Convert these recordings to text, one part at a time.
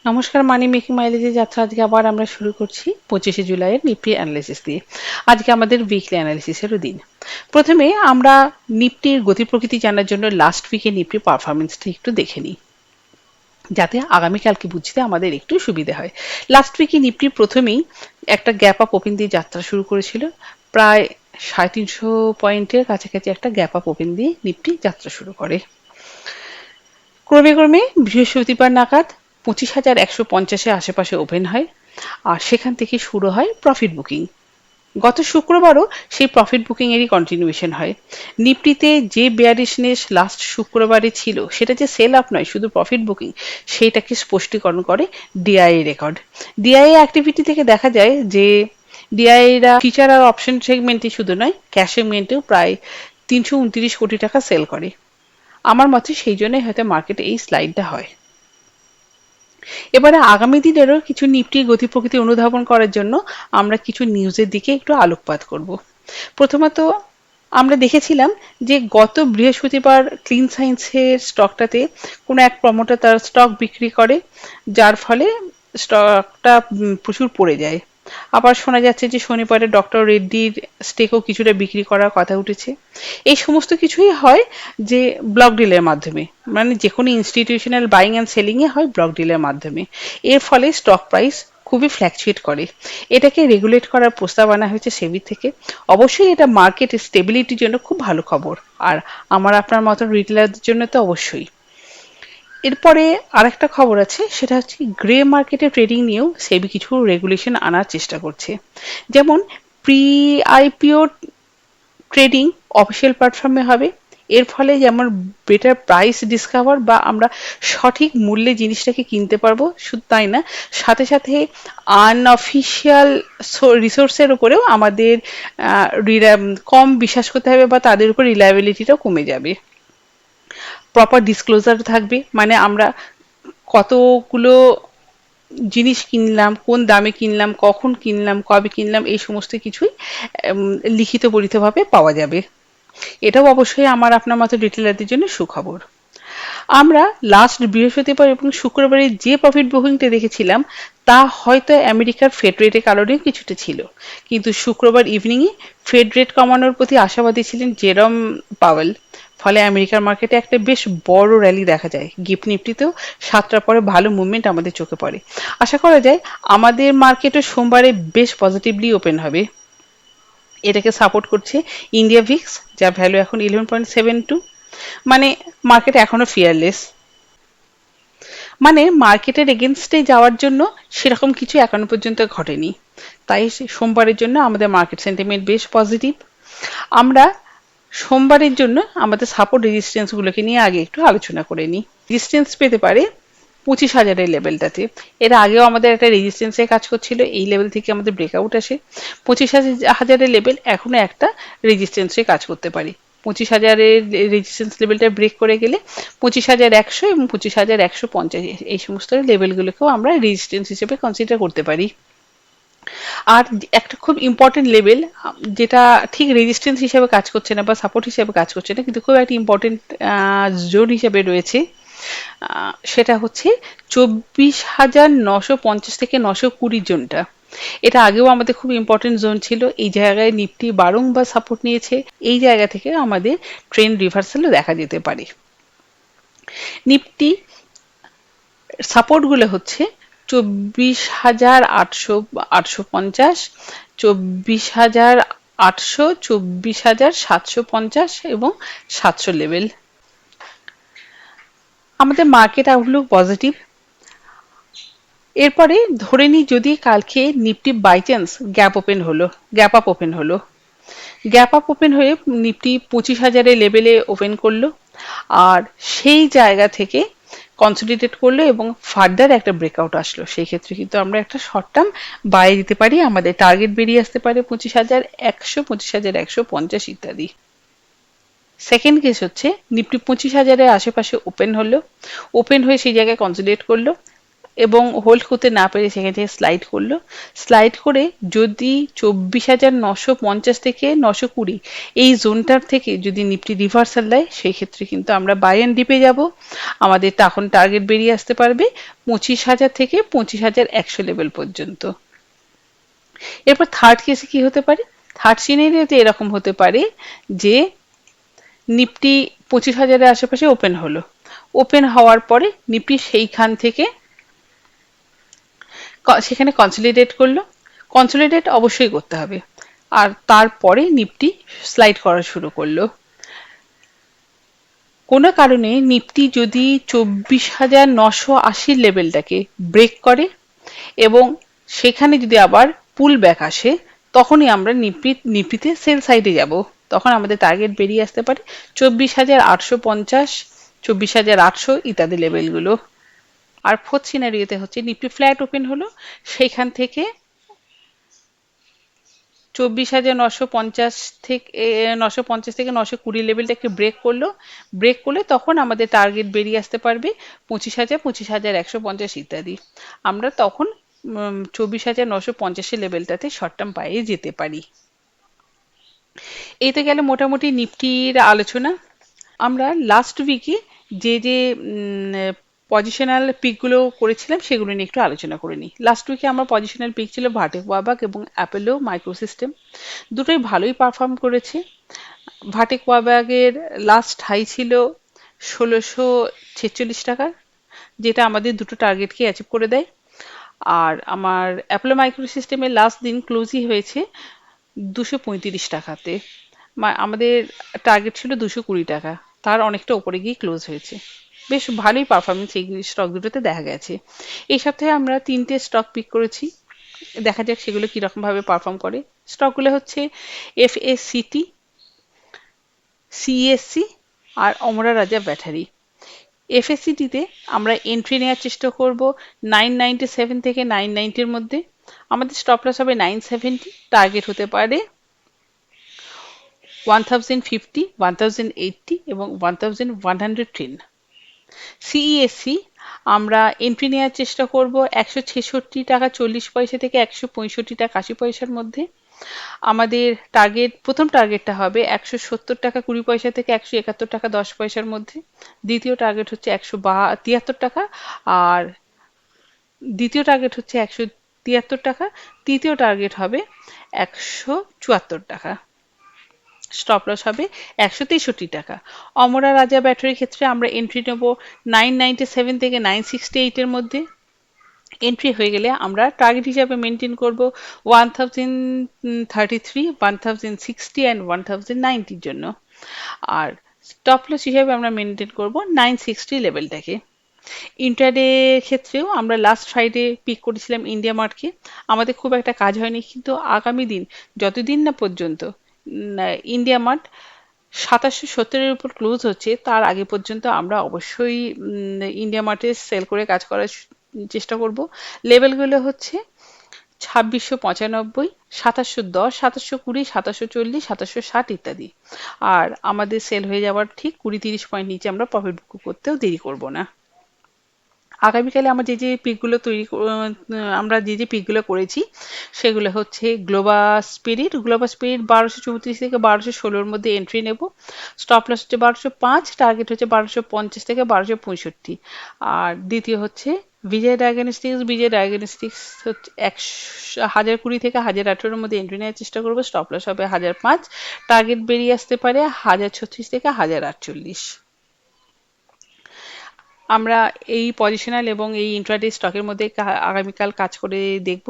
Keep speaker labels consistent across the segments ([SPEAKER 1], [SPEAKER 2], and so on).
[SPEAKER 1] নমস্কার, মানি মেকিং মাইলেজের যাত্রা আজকে আবার আমরা শুরু করছি 25শে জুলাইয়ের নিফটি অ্যানালিসিস দিয়ে। আজকে আমাদের উইকলি অ্যানালিসিসেরও দিন। প্রথমে আমরা নিফটির গতি প্রকৃতি জানার জন্য লাস্ট উইকে নিফটির পারফরমেন্সটা একটু দেখে নিই, যাতে আগামীকালকে বুঝতে আমাদের একটু সুবিধা হয়। লাস্ট উইকে নিফটি প্রথমেই একটা গ্যাপ আপ ওপেন দিয়ে যাত্রা শুরু করেছিল। প্রায় 350 পয়েন্টের কাছাকাছি একটা গ্যাপ আপ ওপেন দিয়ে নিফটি যাত্রা শুরু করে। ক্রমে ক্রমে বৃহস্পতিবার নাগাদ 25,150-এর আশেপাশে ওপেন হয়, আর সেখান থেকে শুরু হয় প্রফিট বুকিং। গত শুক্রবারও সেই প্রফিট বুকিং এরই কন্টিনিউয়েশন হয়। নিফটিতে যে বেয়ারিশনেস লাস্ট শুক্রবারে ছিল, সেটা যে সেল আপ নয়, শুধু প্রফিট বুকিং, সেইটাকে স্পষ্টীকরণ করে ডিআইএ রেকর্ড। ডিআইএ অ্যাক্টিভিটি থেকে দেখা যায় যে ডিআইএরা ফিচার আর অপশন সেগমেন্টে শুধু নয়, ক্যাশ সেগমেন্টেও প্রায় 329 কোটি টাকা সেল করে। আমার মতে সেই জন্যই হয়তো মার্কেটে এই স্লাইডটা হয়। এবারে আগামী দিনেরও কিছু নিফটির গতি প্রকৃতি অনুধাবন করার জন্য আমরা কিছু নিউজের দিকে একটু আলোকপাত করব। প্রথমত আমরা দেখেছিলাম যে গত বৃহস্পতিবার ক্লিন সায়েন্সের স্টকটাতে কোনো এক প্রমোটার তার স্টক বিক্রি করে, যার ফলে স্টকটা প্রচুর পড়ে যায়। আবার শোনা যাচ্ছে যে শনিবারে ডক্টর রেড্ডির স্টেকও কিছুটা বিক্রি করার কথা উঠেছে। এই সমস্ত কিছুই হয় যে ব্লক ডিলের মাধ্যমে, মানে যে কোনো ইনস্টিটিউশনাল বাইং অ্যান্ড সেলিং এ হয় ব্লক ডিলের মাধ্যমে। এর ফলে স্টক প্রাইস খুবই ফ্ল্যাকচুয়েট করে। এটাকে রেগুলেট করার প্রস্তাব আনা হয়েছে সেবি থেকে। অবশ্যই এটা মার্কেট স্টেবিলিটির জন্য খুব ভালো খবর, আর আমার আপনার মতন রিটেলারদের জন্য তো অবশ্যই। এরপরে আরেকটা খবর আছে, সেটা হচ্ছে গ্রে মার্কেটে ট্রেডিং নিয়েও সেবি কিছু রেগুলেশন আনার চেষ্টা করছে। যেমন প্রি আইপিও ট্রেডিং অফিসিয়াল প্ল্যাটফর্মে হবে। এর ফলে যেমন বেটার প্রাইস ডিসকভার বা আমরা সঠিক মূল্যে জিনিসটাকে কিনতে পারবো, শুধু তাই না, সাথে সাথে আনঅফিসিয়াল রিসোর্সের উপরেও আমাদের কম বিশ্বাস করতে হবে বা তাদের উপর রিলায়েবিলিটিটাও কমে যাবে। প্রপার ডিসক্লোজার থাকবে, মানে আমরা কতগুলো জিনিস কিনলাম, কোন দামে কিনলাম, কখন কিনলাম, কবে কিনলাম, এই সমস্ত কিছুই লিখিত বলিতভাবে পাওয়া যাবে। এটাও অবশ্যই আমার আপনার মতো রিটেলারদের জন্য সুখবর। আমরা লাস্ট বৃহস্পতিবার এবং শুক্রবারে যে প্রফিট বুকিংটা দেখেছিলাম, তা হয়তো আমেরিকার ফেড রেটের কারণেও কিছুটা ছিল, কিন্তু শুক্রবার ইভিনিংয়ে ফেড রেট কমানোর প্রতি আশাবাদী ছিলেন জেরম পাওয়েল। ফলে আমেরিকার মার্কেটে একটা বেশ বড় র্যালি দেখা যায়। গিফট নিফটিতেও 7টার পরে ভালো মুভমেন্ট আমাদের চোখে পড়ে। আশা করা যায় আমাদের মার্কেটও সোমবারে বেশ পজিটিভলি ওপেন হবে। এটাকে সাপোর্ট করছে ইন্ডিয়া ভিক্স, যার ভ্যালু এখন 11.72। মানে মার্কেট এখনো ফিয়ারলেস, মানে মার্কেটের এগেনস্টে যাওয়ার জন্য সেরকম কিছু এখনো পর্যন্ত ঘটেনি। তাই সোমবারের জন্য আমাদের মার্কেট সেন্টিমেন্ট বেশ পজিটিভ। আমরা সোমবারের জন্য আমাদের সাপোর্ট রেজিস্ট্যান্স গুলোকে নিয়ে আগে একটু আলোচনা করে নিই। রেজিস্ট্যান্স পেতে পারে 25,000-এর লেভেলটাতে। এর আগেও আমাদের একটা রেজিস্ট্যান্সে কাজ করছিল, এই লেভেল থেকে আমাদের ব্রেকআউট আসে। 25,000-এর লেভেল এখনো একটা রেজিস্ট্যান্সে কাজ করতে পারে। 25,000-এর রেজিস্ট্যান্স লেভেলটা ব্রেক করে গেলে 25,100 এবং 25,150 এই সমস্ত লেভেলগুলোকেও আমরা রেজিস্ট্যান্স হিসেবে কনসিডার করতে পারি। আর একটা খুব ইম্পর্টেন্ট লেভেল, যেটা ঠিক রেজিস্ট্যান্স হিসেবে কাজ করছে না বা সাপোর্ট হিসেবে কাজ করছে না, কিন্তু খুব একটা ইম্পর্টেন্ট জোন হিসেবে রয়েছে, সেটা হচ্ছে 24,950 থেকে 920 জোনটা। এটা আগেও আমাদের খুব ইম্পর্টেন্ট জোন ছিল। এই জায়গায় নিফটি বারংবার সাপোর্ট নিয়েছে। এই জায়গা থেকে আমাদের ট্রেন্ড রিভার্সালও দেখা যেতে পারে। নিফটি সাপোর্ট গুলো হচ্ছে 24,850, 24,800, 24,750 এবং 700 লেভেল। আমাদের মার্কেট আউটলুক পজিটিভ। এরপরে ধরে নিই যদি কালকে Nifty by chance gap up open হলো, গ্যাপ আপ ওপেন হয়ে নিফটি 25,000-এর লেভেলে ওপেন করলো, আর সেই জায়গা থেকে কনসলিডেট করলো এবং ফার্দার একটা ব্রেকআউট আসলো, সেই ক্ষেত্রে কিন্তু আমরা একটা শর্ট টার্ম বাই দিতে পারি। আমাদের টার্গেট বেরিয়ে আসতে পারে 25,100, 25,150 ইত্যাদি। সেকেন্ড কেস হচ্ছে নিফটি 25,000-এর আশেপাশে ওপেন হলো, ওপেন হয়ে সেই জায়গায় কনসলিডেট করলো, এবং হোল্ড করতে না পেরে সেখান থেকে স্লাইড করলো, স্লাইড করে যদি 24,950 থেকে 920 এই জোনটার থেকে যদি নিফটি রিভার্সাল দেয়, সেই ক্ষেত্রে কিন্তু আমরা বাই অ্যান্ড ডিপে যাব। আমাদের তখন টার্গেট বেরিয়ে আসতে পারবে 25,000 থেকে 25,100 লেভেল পর্যন্ত। এরপর থার্ড কেসে কি হতে পারে? থার্ড সিনারিওতে এরকম হতে পারে যে নিফটি 25,000-এর আশেপাশে ওপেন হলো, ওপেন হওয়ার পরে নিফটি সেইখান থেকে সেখানে কনসলিডেট করলো, কনসলিডেট অবশ্যই করতে হবে, আর তারপরে নিফটি স্লাইড করা শুরু করলো। কোনো কারণে নিফটি যদি 24,980 লেভেলটাকে ব্রেক করে এবং সেখানে যদি আবার পুল ব্যাক আসে, তখনই আমরা নিফটিতে সেল সাইডে যাব। তখন আমাদের টার্গেট বেরিয়ে আসতে পারে 24,850, 24,800 ইত্যাদি লেভেলগুলো। আর ফোর্থ সিনারিওতে হচ্ছে নিফটি ফ্ল্যাট ওপেন হলো, সেইখান থেকে 24,950 থেকে 920 লেভেলটাকে ব্রেক করলো, ব্রেক করলে তখন আমাদের টার্গেট বেরিয়ে আসতে পারবে 25,000, 25,150 ইত্যাদি। আমরা তখন 24,950 লেভেলটাতে শর্ট টার্ম পায়ে যেতে পারি। এই তো গেল মোটামুটি নিফটির আলোচনা। আমরা লাস্ট উইকে যে যে পজিশনাল পিকগুলো করেছিলাম সেগুলো নিয়ে একটু আলোচনা করে নিই। লাস্ট উইকে আমার পজিশনাল পিক ছিল ভাটেক ওয়াবাক এবং অ্যাপোলো মাইক্রোসিস্টেম, দুটোই ভালোই পারফর্ম করেছে। ভাটেক ওয়াবাকের লাস্ট হাই ছিল 1646 টাকা, যেটা আমাদের দুটো টার্গেটকে অ্যাচিভ করে দেয়। আর আমার অ্যাপোলো মাইক্রোসিস্টেমের লাস্ট দিন ক্লোজই হয়েছে 235 টাকাতে, আমাদের টার্গেট ছিল 220 টাকা, তার অনেকটা উপরে গিয়ে ক্লোজ হয়েছে। বেশ ভালোই পারফরমেন্স এই স্টক দুটোতে দেখা গেছে। এই সপ্তাহে আমরা 3টে স্টক পিক করেছি, দেখা যাক সেগুলো কিরকম ভাবে পারফর্ম করে। স্টকগুলো হচ্ছে এফএসসিটি, সিএসসি আর অমরা রাজা ব্যাটারি। এফএসসিটিতে আমরা এন্ট্রি নেওয়ার চেষ্টা করব 997 থেকে 990-এর মধ্যে। আমাদের স্টপ লস হবে 970, টার্গেট হতে পারে 1050, 1080 এবং 1110। সিইএসসি আমরা এন্ট্রি নেওয়ার চেষ্টা করব 166 টাকা 40 পয়সা থেকে 165 টাকা 80 পয়সার মধ্যে। আমাদের প্রথম টার্গেটটা হবে 170 টাকা 20 পয়সা থেকে 171 টাকা 10 পয়সার মধ্যে। দ্বিতীয় টার্গেট হচ্ছে 173 টাকা, আর দ্বিতীয় টার্গেট হচ্ছে 173 টাকা, তৃতীয় টার্গেট হবে 174 টাকা। স্টপ লস হবে 163 টাকা। অমরা রাজা ব্যাটারির ক্ষেত্রে আমরা এন্ট্রি নেব 997 থেকে 968-এর মধ্যে। এন্ট্রি হয়ে গেলে আমরা টার্গেট হিসাবে মেনটেন করব 1033, 1060 অ্যান্ড 1090-র জন্য। আর স্টপ লস হিসাবে আমরা মেনটেন করব 960 লেভেলটাকে। ইন্ট্রাডে ক্ষেত্রেও আমরা লাস্ট ফ্রাইডে পিক করেছিলাম ইন্ডিয়া মার্টকে, আমাদের খুব একটা কাজ হয়নি, কিন্তু আগামী দিন যতদিন না পর্যন্ত ইন্ডিয়া মার্ট 2770-এর উপর ক্লোজ হচ্ছে, তার আগে পর্যন্ত আমরা অবশ্যই ইন্ডিয়া মার্টে সেল করে কাজ করার চেষ্টা করব। লেভেলগুলো হচ্ছে 2695, 2710, 2720, 2740, 2760 ইত্যাদি। আর আমাদের সেল হয়ে যাওয়ার ঠিক 20-30 পয়েন্ট নিচে আমরা প্রফিট বুক করতেও দেরি করব না। আগামীকালে আমরা যে যে পিকগুলো করেছি সেগুলো হচ্ছে গ্লোবাল স্পিরিট 1234 থেকে 1216-এর মধ্যে এন্ট্রি নেব। স্টপ লস হচ্ছে 1205, টার্গেট হচ্ছে 1250 থেকে 1265। আর দ্বিতীয় হচ্ছে বিজয় ডায়াগনস্টিক্স হচ্ছে 1020 থেকে 1018-এর মধ্যে এন্ট্রি নেওয়ার চেষ্টা করবো। স্টপ লস হবে 1005, টার্গেট বেরিয়ে আসতে পারে 1036 থেকে 1048। আমরা এই পজিশনাল এবং এই ইন্ট্রাডে স্টকের মধ্যে আগামীকাল কাজ করে দেখব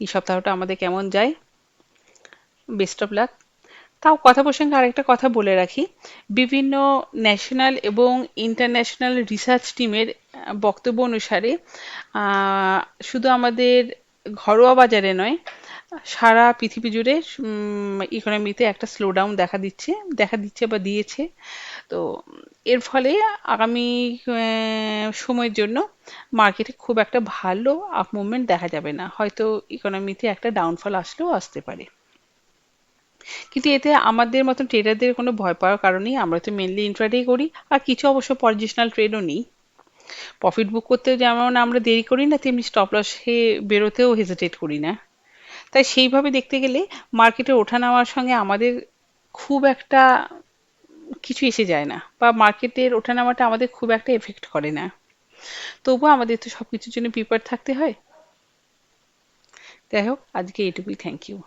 [SPEAKER 1] এই সপ্তাহটা আমাদের কেমন যায়। Best of luck. তাও কথা প্রসঙ্গে আরেকটা কথা বলে রাখি, বিভিন্ন ন্যাশনাল এবং ইন্টারন্যাশনাল রিসার্চ টিমের বক্তব্য অনুসারে শুধু আমাদের ঘরোয়া বাজারে নয়, সারা পৃথিবী জুড়ে ইকোনমিতে একটা স্লোডাউন দেখা দিচ্ছে বা দিয়েছে। তো এর ফলে আগামী সময়ের জন্য মার্কেটে খুব একটা ভালো আপ মুভমেন্ট দেখা যাবে না, হয়তো ইকোনমিতে একটা ডাউনফল আসলেও আসতে পারে। কিন্তু এতে আমাদের মতন ট্রেডারদের কোনো ভয় পাওয়ার কারণ নেই, আমরা তো মেনলি ইন্ট্রাডেই করি, আর কিছু অবশ্য পজিশনাল ট্রেডও নিই। প্রফিট বুক করতে যেমন আমরা দেরি করি না, তেমনি স্টপ লসে বেরোতেও হেজিটেট করি না। তাই সেইভাবে দেখতে গেলে মার্কেটের ওঠানামার সঙ্গে আমাদের খুব একটা কিছু এসে যায় না, বা মার্কেটের ওঠানামাটা আমাদের খুব একটা এফেক্ট করে না। তবুও আমাদের তো সবকিছুর জন্য প্রিপেয়ার থাকতে হয়। যাই হোক, আজকে এইটুকুই। Thank you.